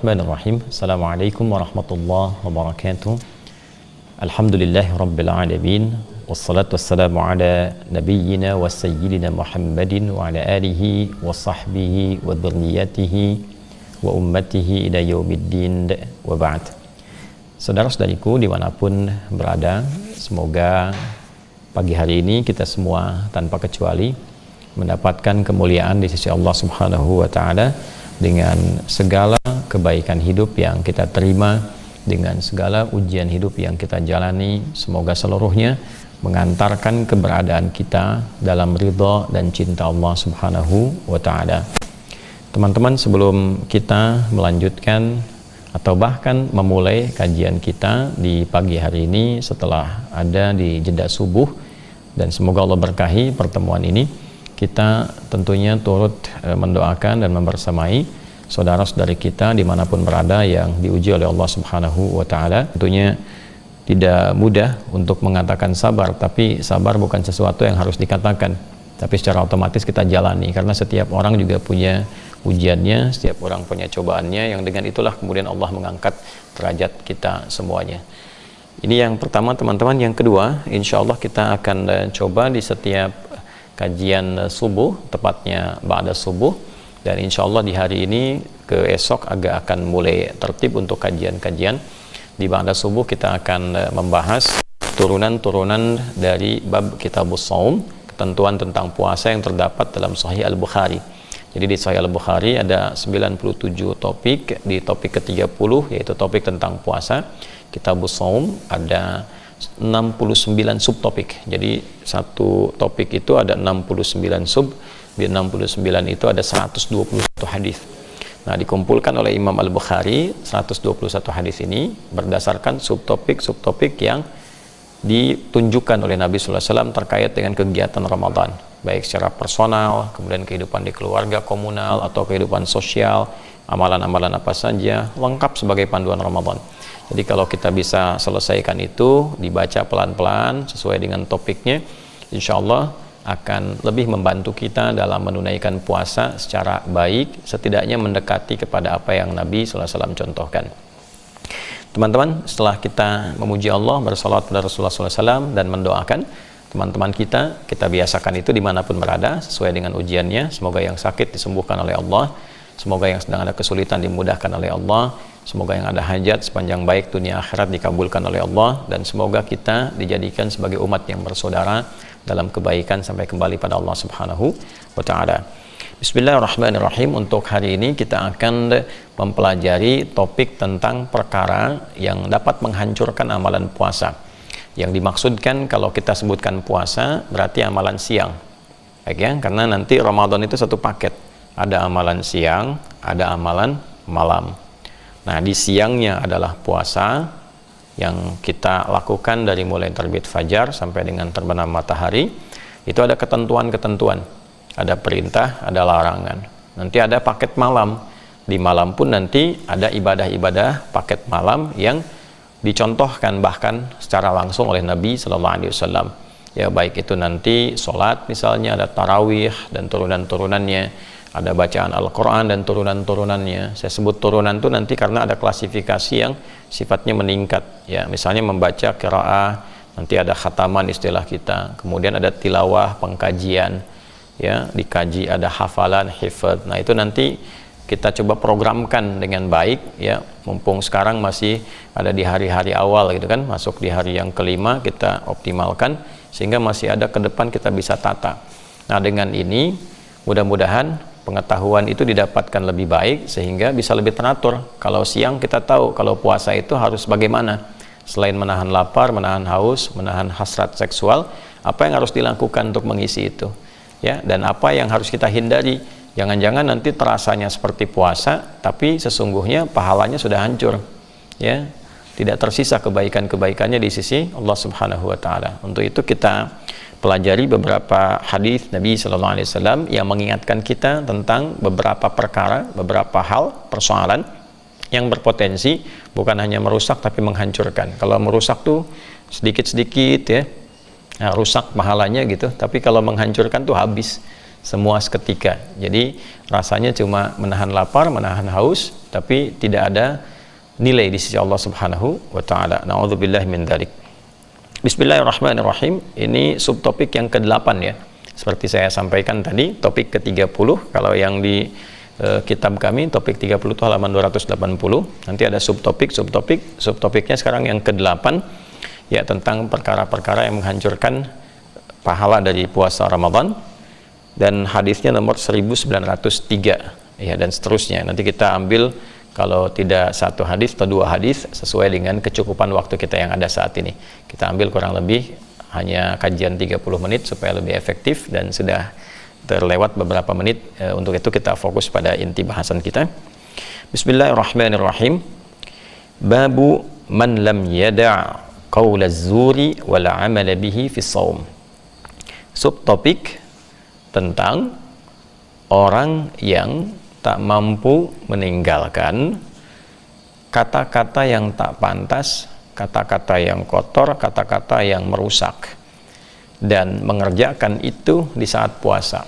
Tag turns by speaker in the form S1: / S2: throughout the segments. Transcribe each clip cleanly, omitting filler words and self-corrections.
S1: Bismillahirrahmanirrahim. Assalamualaikum warahmatullahi wabarakatuh. Alhamdulillahi rabbil alamin. Wassalatu wassalamu ala nabiyyina wa sayyidina Muhammadin wa ala alihi wa sahbihi wa dhurriyyatihi wa ummatihi ila yaumiddin wa ba'd. Saudara-saudariku dimanapun berada, semoga pagi hari ini kita semua tanpa kecuali mendapatkan kemuliaan di sisi Allah Subhanahu wa Ta'ala dengan segala kebaikan hidup yang kita terima, dengan segala ujian hidup yang kita jalani. Semoga seluruhnya mengantarkan keberadaan kita dalam ridha dan cinta Allah Subhanahu wa Ta'ala. Teman-teman, sebelum kita melanjutkan atau bahkan memulai kajian kita di pagi hari ini setelah ada di jeda subuh, dan semoga Allah berkahi pertemuan ini, kita tentunya turut mendoakan dan membersamai saudara-saudari kita dimanapun berada yang diuji oleh Allah Subhanahu wa Ta'ala. Tentunya tidak mudah untuk mengatakan sabar, tapi sabar bukan sesuatu yang harus dikatakan, tapi secara otomatis kita jalani, karena setiap orang juga punya ujiannya, setiap orang punya cobaannya, yang dengan itulah kemudian Allah mengangkat derajat kita semuanya. Ini yang pertama, teman-teman. Yang kedua, insya Allah kita akan coba di setiap kajian subuh, tepatnya ba'da subuh, dan insya Allah di hari ini ke esok agak akan mulai tertib untuk kajian-kajian. Di ba'da subuh kita akan membahas turunan-turunan dari bab Kitabus Shaum, ketentuan tentang puasa yang terdapat dalam Sahih Al-Bukhari. Jadi di Sahih Al-Bukhari ada 97 topik, di topik ke-30 yaitu topik tentang puasa. Kitabus Shaum ada 69 subtopik. Jadi satu topik itu ada 69 sub. Di 69 itu ada 121 hadis. Nah, dikumpulkan oleh Imam Al-Bukhari 121 hadis ini berdasarkan subtopik yang ditunjukkan oleh Nabi sallallahu alaihi wasallam terkait dengan kegiatan Ramadan, baik secara personal, kemudian kehidupan di keluarga, komunal, atau kehidupan sosial, amalan-amalan apa saja, lengkap sebagai panduan Ramadan. Jadi kalau kita bisa selesaikan itu, dibaca pelan-pelan sesuai dengan topiknya, insya Allah akan lebih membantu kita dalam menunaikan puasa secara baik, setidaknya mendekati kepada apa yang Nabi sallallahu alaihi wasallam contohkan. Teman-teman, setelah kita memuji Allah, bersalawat pada Rasulullah sallallahu alaihi wasallam, dan mendoakan teman-teman kita biasakan itu dimanapun berada sesuai dengan ujiannya. Semoga yang sakit disembuhkan oleh Allah, semoga yang sedang ada kesulitan dimudahkan oleh Allah, semoga yang ada hajat sepanjang baik dunia akhirat dikabulkan oleh Allah, dan semoga kita dijadikan sebagai umat yang bersaudara dalam kebaikan sampai kembali pada Allah Subhanahu wa Ta'ala. Bismillahirrahmanirrahim. Untuk hari ini kita akan mempelajari topik tentang perkara yang dapat menghancurkan amalan puasa. Yang dimaksudkan kalau kita sebutkan puasa berarti amalan siang, baik ya, karena nanti Ramadan itu satu paket, ada amalan siang, ada amalan malam. Nah, di siangnya adalah puasa yang kita lakukan dari mulai terbit fajar sampai dengan terbenam matahari. Itu ada ketentuan-ketentuan, ada perintah, ada larangan. Nanti ada paket malam. Di malam pun nanti ada ibadah-ibadah paket malam yang dicontohkan bahkan secara langsung oleh Nabi Sallallahu Alaihi Wasallam. Ya, baik itu nanti sholat misalnya, ada tarawih dan turunan-turunannya, ada bacaan Al-Quran dan turunan-turunannya. Saya sebut turunan itu nanti karena ada klasifikasi yang sifatnya meningkat. Ya, misalnya membaca qiraah, nanti ada khataman istilah kita. Kemudian ada tilawah, pengkajian. Ya, dikaji, ada hafalan, hifdz. Nah, itu nanti kita coba programkan dengan baik. Ya, mumpung sekarang masih ada di hari-hari awal gitu kan, masuk di hari yang kelima, kita optimalkan sehingga masih ada ke depan kita bisa tata. Nah, dengan ini mudah-mudahan pengetahuan itu didapatkan lebih baik sehingga bisa lebih teratur. Kalau siang kita tahu kalau puasa itu harus bagaimana, selain menahan lapar, menahan haus, menahan hasrat seksual, apa yang harus dilakukan untuk mengisi itu, ya, dan apa yang harus kita hindari. Jangan-jangan nanti terasanya seperti puasa tapi sesungguhnya pahalanya sudah hancur, ya, tidak tersisa kebaikan-kebaikannya di sisi Allah Subhanahu wa Ta'ala. Untuk itu kita pelajari beberapa hadis Nabi Sallallahu Alaihi Wasallam yang mengingatkan kita tentang beberapa perkara, beberapa hal, persoalan yang berpotensi bukan hanya merusak tapi menghancurkan. Kalau merusak tuh sedikit-sedikit ya, nah, rusak pahalanya gitu, tapi kalau menghancurkan tuh habis semua seketika. Jadi rasanya cuma menahan lapar, menahan haus, tapi tidak ada nilai di sisi Allah Subhanahu wa taala. Nauzubillahi min dzalik. Bismillahirrahmanirrahim. Ini subtopik yang ke-8 ya. Seperti saya sampaikan tadi, topik ke-30. Kalau yang di kitab kami topik 30 itu halaman 280. Nanti ada subtopiknya sekarang yang ke-8 ya, tentang perkara-perkara yang menghancurkan pahala dari puasa Ramadan, dan hadisnya nomor 1903 ya, dan seterusnya. Nanti kita ambil kalau tidak satu hadis atau dua hadis sesuai dengan kecukupan waktu kita yang ada saat ini. Kita ambil kurang lebih hanya kajian 30 menit supaya lebih efektif, dan sudah terlewat beberapa menit. Untuk itu kita fokus pada inti bahasan kita. Bismillahirrahmanirrahim. Babu man lam yada' qaula zuri wal 'amala bihi fi shaum. Subtopik tentang orang yang tak mampu meninggalkan kata-kata yang tak pantas, kata-kata yang kotor, kata-kata yang merusak, dan mengerjakan itu di saat puasa.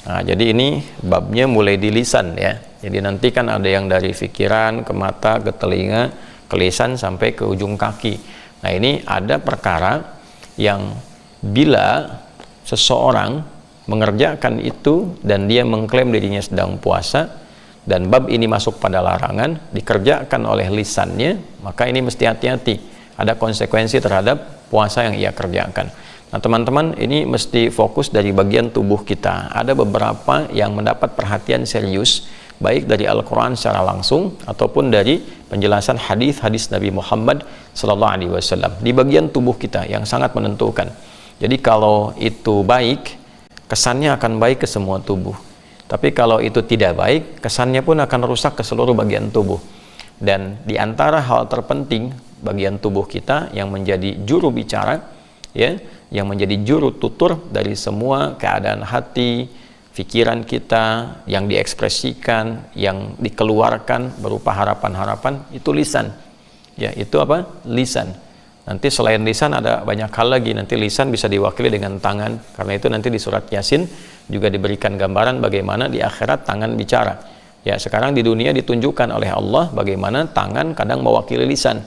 S1: Nah, jadi ini babnya mulai di lisan ya. Jadi nanti kan ada yang dari pikiran ke mata, ke telinga, ke lisan sampai ke ujung kaki. Nah, ini ada perkara yang bila seseorang mengerjakan itu dan dia mengklaim dirinya sedang puasa, dan bab ini masuk pada larangan, dikerjakan oleh lisannya, maka ini mesti hati-hati, ada konsekuensi terhadap puasa yang ia kerjakan. Nah teman-teman, ini mesti fokus dari bagian tubuh kita. Ada beberapa yang mendapat perhatian serius, baik dari Al-Quran secara langsung ataupun dari penjelasan hadis-hadis Nabi Muhammad SAW di bagian tubuh kita yang sangat menentukan. Jadi kalau itu baik, kesannya akan baik ke semua tubuh. Tapi kalau itu tidak baik, kesannya pun akan rusak ke seluruh bagian tubuh. Dan di antara hal terpenting bagian tubuh kita yang menjadi juru bicara, ya, yang menjadi juru tutur dari semua keadaan hati, pikiran kita, yang diekspresikan, yang dikeluarkan berupa harapan-harapan, itu lisan. Ya, itu apa? Lisan. Nanti selain lisan ada banyak hal lagi. Nanti lisan bisa diwakili dengan tangan. Karena itu nanti di surat Yasin juga diberikan gambaran bagaimana di akhirat tangan bicara. Ya, sekarang di dunia ditunjukkan oleh Allah bagaimana tangan kadang mewakili lisan.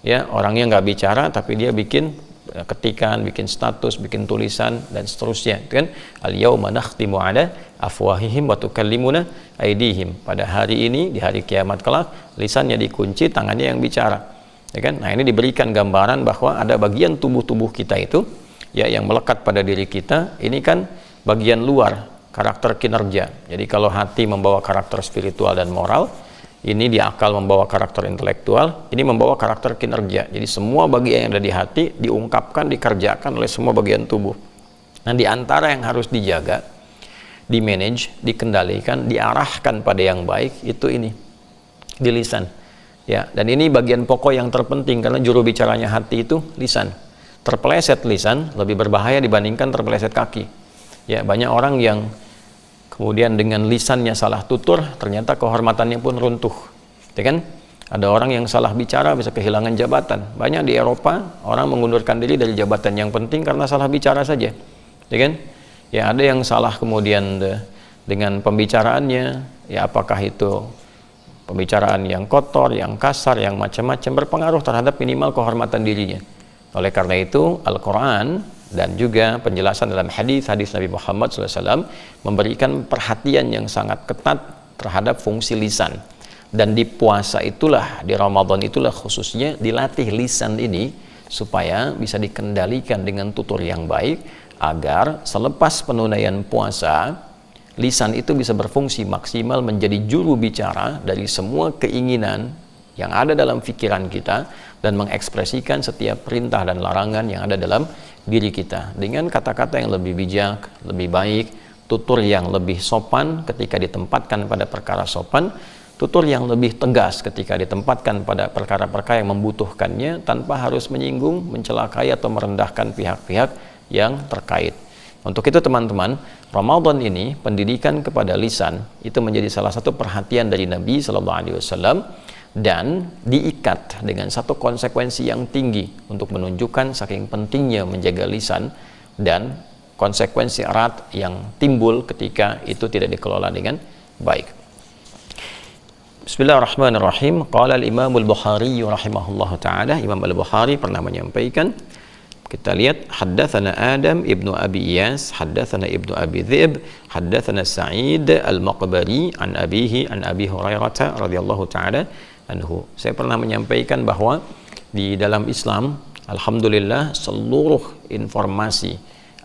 S1: Ya, orangnya nggak bicara tapi dia bikin ketikan, bikin status, bikin tulisan dan seterusnya. Itu kan al-yauma nakhtimu ala afwahihim wa tukallimuna aydihim. Pada hari ini, di hari kiamat kelak, lisannya dikunci, tangannya yang bicara. Ya kan? Nah, ini diberikan gambaran bahwa ada bagian tubuh-tubuh kita itu ya yang melekat pada diri kita. Ini kan bagian luar, karakter kinerja. Jadi kalau hati membawa karakter spiritual dan moral, ini di akal membawa karakter intelektual, ini membawa karakter kinerja. Jadi semua bagian yang ada di hati diungkapkan, dikerjakan oleh semua bagian tubuh. Nah, di antara yang harus dijaga, dimanage, dikendalikan, diarahkan pada yang baik, itu ini di lisan. Ya, dan ini bagian pokok yang terpenting karena juru bicaranya hati itu lisan. Terpeleset lisan lebih berbahaya dibandingkan terpeleset kaki. Ya, banyak orang yang kemudian dengan lisannya salah tutur, ternyata kehormatannya pun runtuh. Ya kan? Ada orang yang salah bicara bisa kehilangan jabatan. Banyak di Eropa orang mengundurkan diri dari jabatan yang penting karena salah bicara saja. Ya kan? Ya, ada yang salah kemudian dengan pembicaraannya, ya apakah itu pembicaraan yang kotor, yang kasar, yang macam-macam, berpengaruh terhadap minimal kehormatan dirinya. Oleh karena itu, Al-Quran dan juga penjelasan dalam hadis-hadis Nabi Muhammad SAW memberikan perhatian yang sangat ketat terhadap fungsi lisan. Dan di puasa itulah, di Ramadan itulah khususnya dilatih lisan ini supaya bisa dikendalikan dengan tutur yang baik, agar selepas penunaian puasa, lisan itu bisa berfungsi maksimal menjadi juru bicara dari semua keinginan yang ada dalam pikiran kita dan mengekspresikan setiap perintah dan larangan yang ada dalam diri kita dengan kata-kata yang lebih bijak, lebih baik, tutur yang lebih sopan ketika ditempatkan pada perkara sopan, tutur yang lebih tegas ketika ditempatkan pada perkara-perkara yang membutuhkannya tanpa harus menyinggung, mencelakai atau merendahkan pihak-pihak yang terkait. Untuk itu teman-teman, Ramadan ini pendidikan kepada lisan itu menjadi salah satu perhatian dari Nabi SAW dan diikat dengan satu konsekuensi yang tinggi untuk menunjukkan saking pentingnya menjaga lisan dan konsekuensi erat yang timbul ketika itu tidak dikelola dengan baik. Bismillahirrahmanirrahim. Qala al-Imam al-Bukhari rahimahullahu taala, Imam al-Bukhari pernah menyampaikan, kita lihat, haddatsana Adam ibnu Abi Iyas, haddatsana ibnu Abi Dhi'b, haddatsana Sa'id al-Maqbari an abihi an Abi Hurairah radhiyallahu taala anhu. Saya pernah menyampaikan bahwa di dalam Islam, alhamdulillah, seluruh informasi,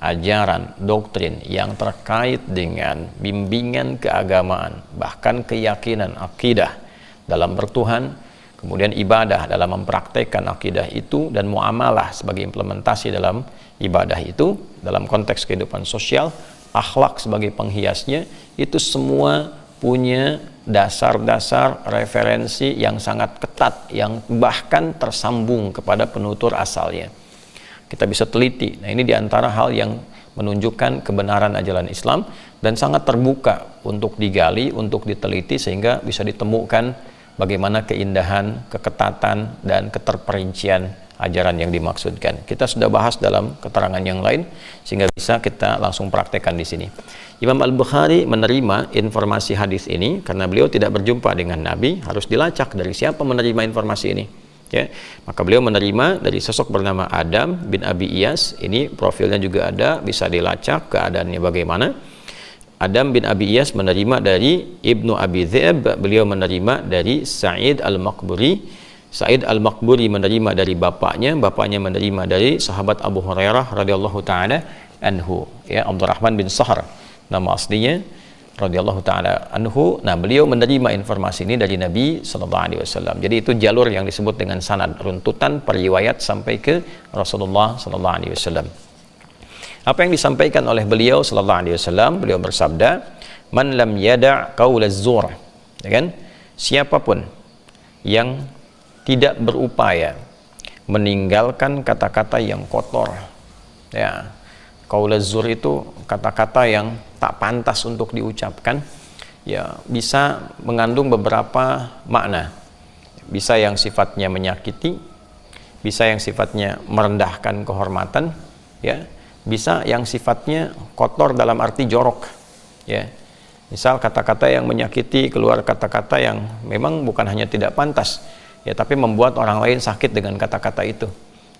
S1: ajaran, doktrin yang terkait dengan bimbingan keagamaan, bahkan keyakinan, akidah dalam bertuhan, kemudian ibadah dalam mempraktekkan akidah itu, dan muamalah sebagai implementasi dalam ibadah itu, dalam konteks kehidupan sosial, akhlak sebagai penghiasnya, itu semua punya dasar-dasar referensi yang sangat ketat, yang bahkan tersambung kepada penutur asalnya. Kita bisa teliti. Nah, ini diantara hal yang menunjukkan kebenaran ajaran Islam dan sangat terbuka untuk digali, untuk diteliti, sehingga bisa ditemukan bagaimana keindahan, keketatan, dan keterperincian ajaran yang dimaksudkan. Kita sudah bahas dalam keterangan yang lain, sehingga bisa kita langsung praktekkan di sini. Imam Al-Bukhari menerima informasi hadis ini karena beliau tidak berjumpa dengan Nabi, harus dilacak dari siapa menerima informasi ini. Ya, maka beliau menerima dari sosok bernama Adam bin Abi Iyas. Ini profilnya juga ada, bisa dilacak keadaannya bagaimana. Adam bin Abi Iyas menerima dari Ibnu Abi Dhi'b, beliau menerima dari Sa'id al-Maqburi. Sa'id al-Maqburi menerima dari bapaknya menerima dari sahabat Abu Hurairah radhiyallahu taala anhu, ya, Abdurrahman bin Sahr nama aslinya, radhiyallahu taala anhu. Nah, beliau menerima informasi ini dari Nabi sallallahu alaihi wasallam. Jadi itu jalur yang disebut dengan sanad, runtutan periwayat sampai ke Rasulullah sallallahu alaihi wasallam. Apa yang disampaikan oleh beliau sallallahu alaihi wasallam? Beliau bersabda, "Man lam yada' qaulaz zur." Ya kan? Siapapun yang tidak berupaya meninggalkan kata-kata yang kotor. Ya. Qaulaz zur itu kata-kata yang tak pantas untuk diucapkan. Ya, bisa mengandung beberapa makna. Bisa yang sifatnya menyakiti, bisa yang sifatnya merendahkan kehormatan, ya. Bisa yang sifatnya kotor dalam arti jorok, ya. Misal kata-kata yang menyakiti, keluar kata-kata yang memang bukan hanya tidak pantas, ya, tapi membuat orang lain sakit dengan kata-kata itu,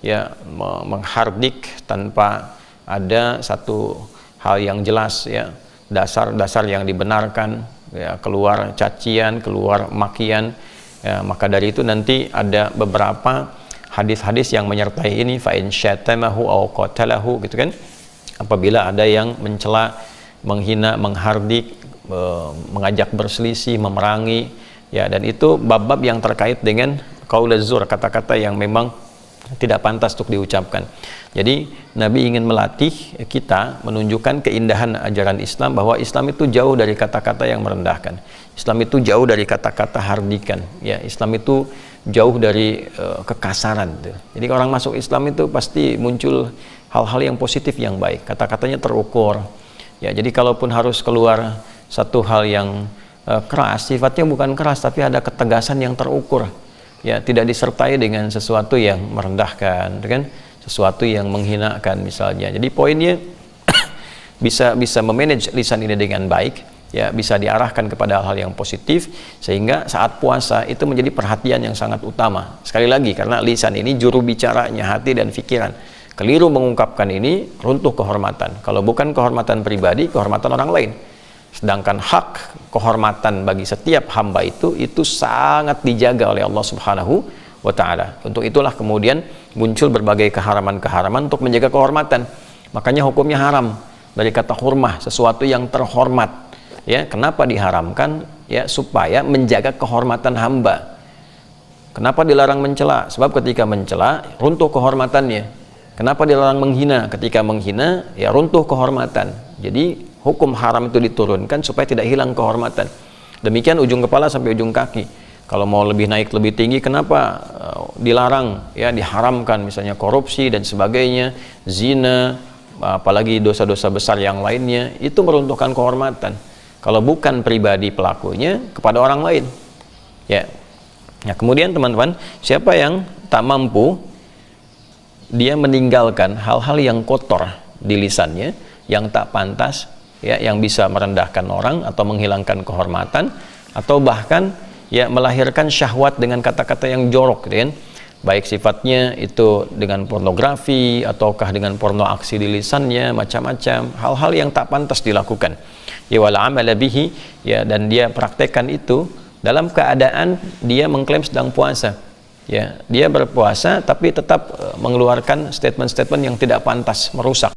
S1: ya, menghardik tanpa ada satu hal yang jelas, ya, dasar-dasar yang dibenarkan, ya, keluar cacian, keluar makian, ya. Maka dari itu nanti ada beberapa hadis-hadis yang menyertai ini, fa in syatamahu aw qatalahu, gitu kan. Apabila ada yang mencela, menghina, menghardik, mengajak berselisih, memerangi, ya, dan itu bab-bab yang terkait dengan qaulaz zur, kata-kata yang memang tidak pantas untuk diucapkan. Jadi Nabi ingin melatih kita, menunjukkan keindahan ajaran Islam, bahwa Islam itu jauh dari kata-kata yang merendahkan. Islam itu jauh dari kata-kata hardikan, ya. Islam itu jauh dari kekasaran. Jadi orang masuk Islam itu pasti muncul hal-hal yang positif, yang baik. Kata-katanya terukur. Ya, jadi kalaupun harus keluar satu hal yang keras, sifatnya bukan keras, tapi ada ketegasan yang terukur. Ya, tidak disertai dengan sesuatu yang merendahkan, kan? Sesuatu yang menghinakan misalnya. Jadi poinnya bisa memanage lisan ini dengan baik, ya, bisa diarahkan kepada hal-hal yang positif, sehingga saat puasa itu menjadi perhatian yang sangat utama. Sekali lagi, karena lisan ini juru bicaranya hati dan pikiran. Keliru mengungkapkan ini, runtuh kehormatan. Kalau bukan kehormatan pribadi, kehormatan orang lain. Sedangkan hak kehormatan bagi setiap hamba itu sangat dijaga oleh Allah Subhanahu wa ta'ala. Untuk itulah kemudian muncul berbagai keharaman-keharaman untuk menjaga kehormatan. Makanya hukumnya haram, dari kata hurmah, sesuatu yang terhormat. Ya, kenapa diharamkan? Ya, supaya menjaga kehormatan hamba. Kenapa dilarang mencela? Sebab ketika mencela, runtuh kehormatannya. Kenapa dilarang menghina? Ketika menghina, ya runtuh kehormatan. Jadi hukum haram itu diturunkan supaya tidak hilang kehormatan. Demikian ujung kepala sampai ujung kaki. Kalau mau lebih naik, lebih tinggi, kenapa dilarang? Ya, diharamkan, misalnya korupsi dan sebagainya, zina, apalagi dosa-dosa besar yang lainnya, itu meruntuhkan kehormatan. Kalau bukan pribadi pelakunya, kepada orang lain. Ya. Nah, kemudian teman-teman, siapa yang tak mampu dia meninggalkan hal-hal yang kotor di lisannya, yang tak pantas, ya, yang bisa merendahkan orang atau menghilangkan kehormatan, atau bahkan ya melahirkan syahwat dengan kata-kata yang jorok, gitu kan. Baik sifatnya itu dengan pornografi ataukah dengan porno aksi di lisannya, macam-macam hal-hal yang tak pantas dilakukan. Ya wal amala bihi, ya, dan dia praktekkan itu dalam keadaan dia mengklaim sedang puasa. Ya, dia berpuasa tapi tetap mengeluarkan statement-statement yang tidak pantas, merusak